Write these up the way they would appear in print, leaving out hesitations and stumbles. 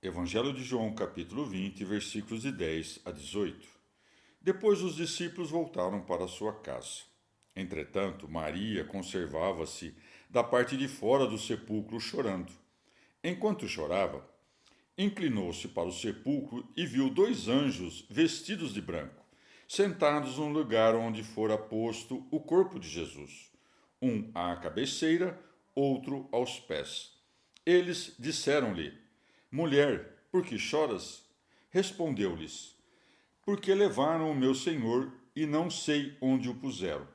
Evangelho de João, capítulo 20, versículos de 10 a 18. Depois os discípulos voltaram para sua casa. Entretanto, Maria conservava-se da parte de fora do sepulcro chorando. Enquanto chorava, inclinou-se para o sepulcro e viu dois anjos vestidos de branco, sentados no lugar onde fora posto o corpo de Jesus, um à cabeceira, outro aos pés. Eles disseram-lhe: Mulher, por que choras? Respondeu-lhes: Porque levaram o meu senhor e não sei onde o puseram.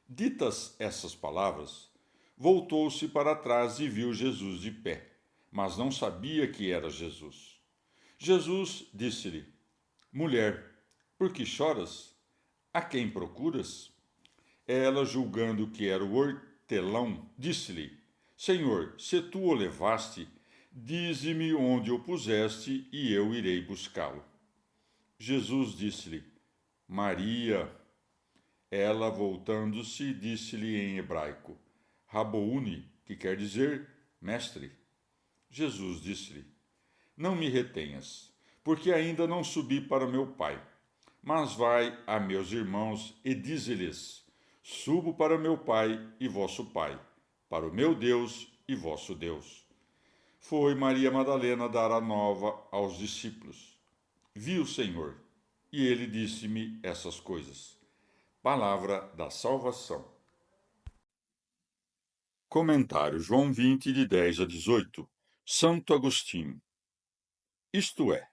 Ditas essas palavras, voltou-se para trás e viu Jesus de pé, mas não sabia que era Jesus. Jesus disse-lhe: Mulher, por que choras? A quem procuras? Ela, julgando que era o hortelão, disse-lhe: Senhor, se tu o levaste, dize-me onde o puseste e eu irei buscá-lo. Jesus disse-lhe: Maria. Ela, voltando-se, disse-lhe em hebraico: Rabouni, que quer dizer mestre. Jesus disse-lhe: Não me retenhas, porque ainda não subi para meu Pai. Mas vai a meus irmãos e dize-lhes: Subo para meu Pai e vosso Pai, para o meu Deus e vosso Deus. Foi Maria Madalena dar a nova aos discípulos. Vi o Senhor, e ele disse-me essas coisas. Palavra da salvação. Comentário João 20, de 10 a 18. Santo Agostinho. Isto é,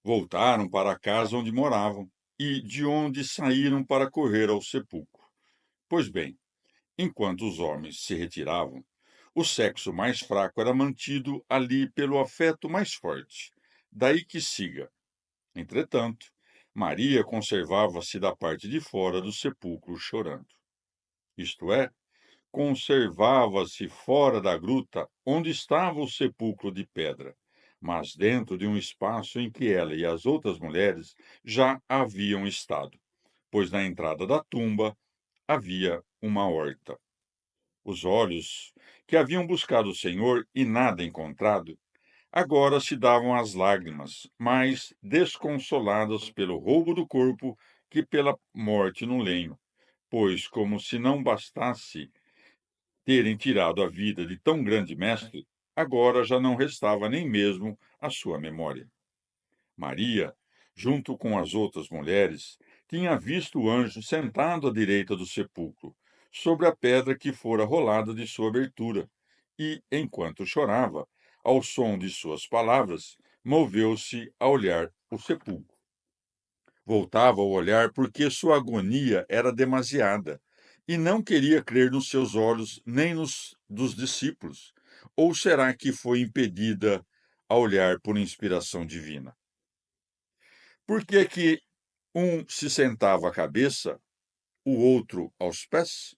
voltaram para a casa onde moravam e de onde saíram para correr ao sepulcro. Pois bem, enquanto os homens se retiravam, o sexo mais fraco era mantido ali pelo afeto mais forte. Daí que siga. Entretanto, Maria conservava-se da parte de fora do sepulcro chorando. Isto é, conservava-se fora da gruta onde estava o sepulcro de pedra, mas dentro de um espaço em que ela e as outras mulheres já haviam estado, pois na entrada da tumba havia uma horta. Os olhos, que haviam buscado o Senhor e nada encontrado, agora se davam às lágrimas, mais desconsoladas pelo roubo do corpo que pela morte no lenho, pois, como se não bastasse terem tirado a vida de tão grande mestre, agora já não restava nem mesmo a sua memória. Maria, junto com as outras mulheres, tinha visto o anjo sentado à direita do sepulcro, sobre a pedra que fora rolada de sua abertura, e, enquanto chorava, ao som de suas palavras, moveu-se a olhar o sepulcro. Voltava o olhar porque sua agonia era demasiada e não queria crer nos seus olhos nem nos dos discípulos. Ou será que foi impedida a olhar por inspiração divina? Por que que um se sentava à cabeça, o outro aos pés?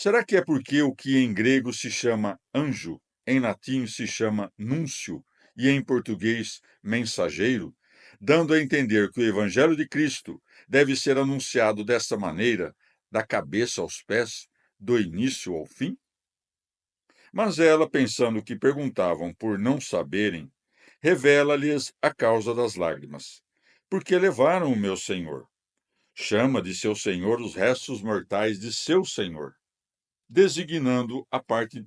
Será que é porque o que em grego se chama anjo, em latim se chama núncio e em português mensageiro, dando a entender que o evangelho de Cristo deve ser anunciado dessa maneira, da cabeça aos pés, do início ao fim? Mas ela, pensando que perguntavam por não saberem, revela-lhes a causa das lágrimas. Porque levaram o meu Senhor. Chama de seu Senhor os restos mortais de seu Senhor, designando a parte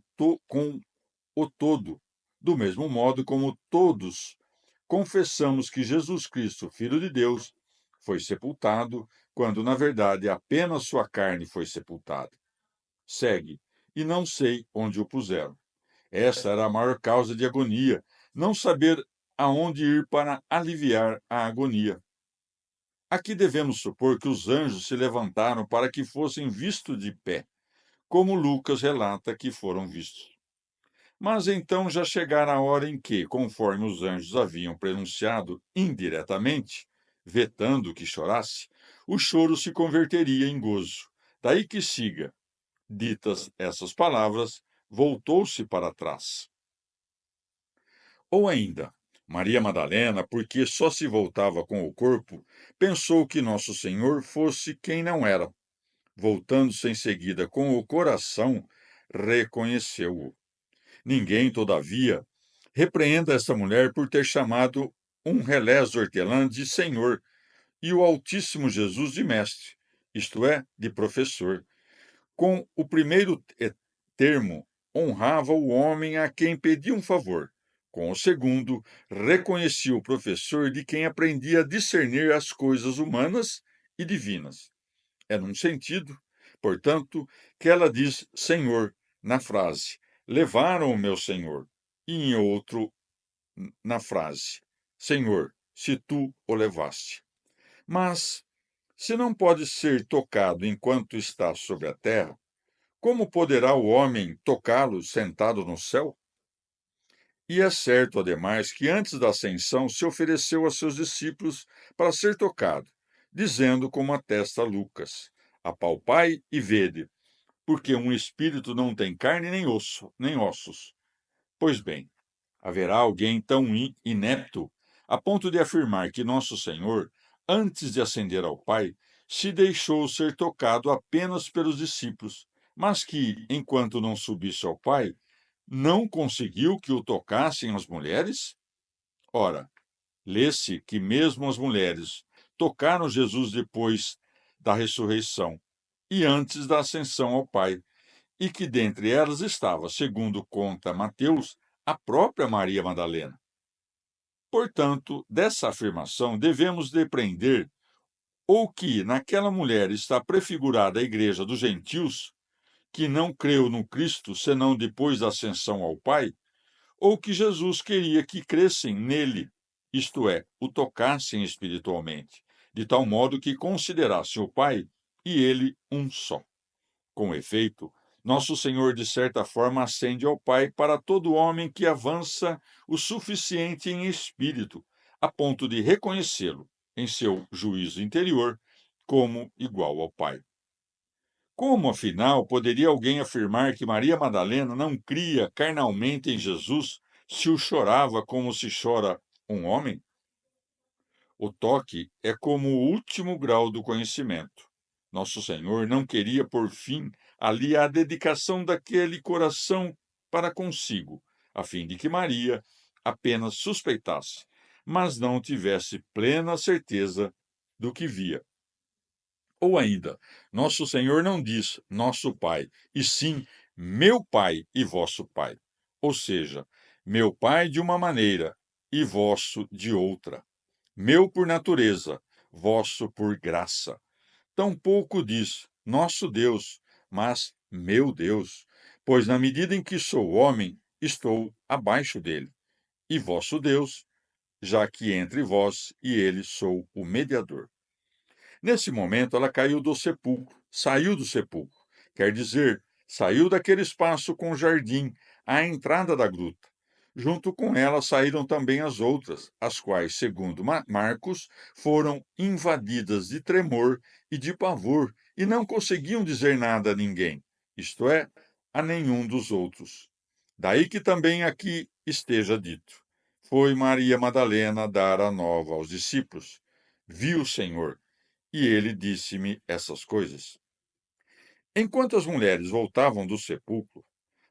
com o todo, do mesmo modo como todos confessamos que Jesus Cristo, Filho de Deus, foi sepultado, quando na verdade apenas sua carne foi sepultada. Segue, e não sei onde o puseram. Essa era a maior causa de agonia, não saber aonde ir para aliviar a agonia. Aqui devemos supor que os anjos se levantaram para que fossem vistos de pé, como Lucas relata que foram vistos. Mas então já chegara a hora em que, conforme os anjos haviam pronunciado indiretamente, vetando que chorasse, o choro se converteria em gozo. Daí que siga, ditas essas palavras, voltou-se para trás. Ou ainda, Maria Madalena, porque só se voltava com o corpo, pensou que Nosso Senhor fosse quem não era. Voltando-se em seguida com o coração, reconheceu-o. Ninguém, todavia, Repreenda esta mulher por ter chamado um relés hortelã de Senhor e o Altíssimo Jesus de Mestre, isto é, de professor. Com o primeiro termo, honrava o homem a quem pedia um favor. Com o segundo, reconhecia o professor de quem aprendia a discernir as coisas humanas e divinas. É num sentido, portanto, que ela diz Senhor na frase: levaram o meu Senhor, e em outro, na frase: Senhor, se tu o levaste. Mas, se não pode ser tocado enquanto está sobre a terra, como poderá o homem tocá-lo sentado no céu? E é certo, ademais, que antes da ascensão se ofereceu a seus discípulos para ser tocado, dizendo como atesta Lucas: apalpai e vede, porque um espírito não tem carne nem osso, nem ossos. Pois bem, haverá alguém tão inepto a ponto de afirmar que nosso Senhor, antes de ascender ao Pai, se deixou ser tocado apenas pelos discípulos, mas que, enquanto não subisse ao Pai, não conseguiu que o tocassem as mulheres? Ora, lê-se que mesmo as mulheres tocaram Jesus depois da ressurreição e antes da ascensão ao Pai, e que dentre elas estava, segundo conta Mateus, a própria Maria Madalena. Portanto, dessa afirmação devemos depreender ou que naquela mulher está prefigurada a igreja dos gentios, que não creu no Cristo senão depois da ascensão ao Pai, ou que Jesus queria que crescem nele, isto é, o tocassem espiritualmente, de tal modo que considerassem o Pai e ele um só. Com efeito, nosso Senhor, de certa forma, ascende ao Pai para todo homem que avança o suficiente em espírito, a ponto de reconhecê-lo, em seu juízo interior, como igual ao Pai. Como, afinal, poderia alguém afirmar que Maria Madalena não cria carnalmente em Jesus se o chorava como se chora um homem? O toque é como o último grau do conhecimento. Nosso Senhor não queria por fim ali a dedicação daquele coração para consigo, a fim de que Maria apenas suspeitasse, mas não tivesse plena certeza do que via. Ou ainda, nosso Senhor não diz nosso Pai, e sim meu Pai e vosso Pai. Ou seja, meu Pai de uma maneira e vosso de outra. Meu por natureza, vosso por graça. Tampouco diz nosso Deus, mas meu Deus, pois na medida em que sou homem, estou abaixo dele. E vosso Deus, já que entre vós e ele sou o mediador. Nesse momento, ela caiu do sepulcro, saiu do sepulcro, quer dizer, saiu daquele espaço com jardim, à entrada da gruta. Junto com ela saíram também as outras, as quais, segundo Marcos, foram invadidas de tremor e de pavor e não conseguiam dizer nada a ninguém, isto é, a nenhum dos outros. Daí que também aqui esteja dito: foi Maria Madalena dar a nova aos discípulos. Viu o Senhor e ele disse-me essas coisas. Enquanto as mulheres voltavam do sepulcro,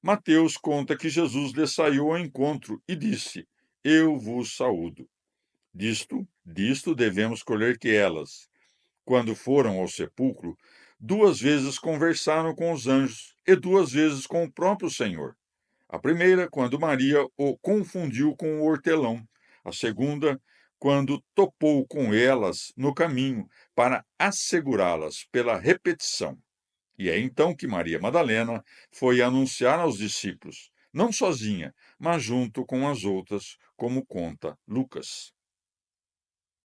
Mateus conta que Jesus lhe saiu ao encontro e disse: Eu vos saúdo. Disto devemos colher que elas, quando foram ao sepulcro, 2 vezes conversaram com os anjos e 2 vezes com o próprio Senhor. A primeira, quando Maria o confundiu com o hortelão. A segunda, quando topou com elas no caminho para assegurá-las pela repetição. E é então que Maria Madalena foi anunciar aos discípulos, não sozinha, mas junto com as outras, como conta Lucas.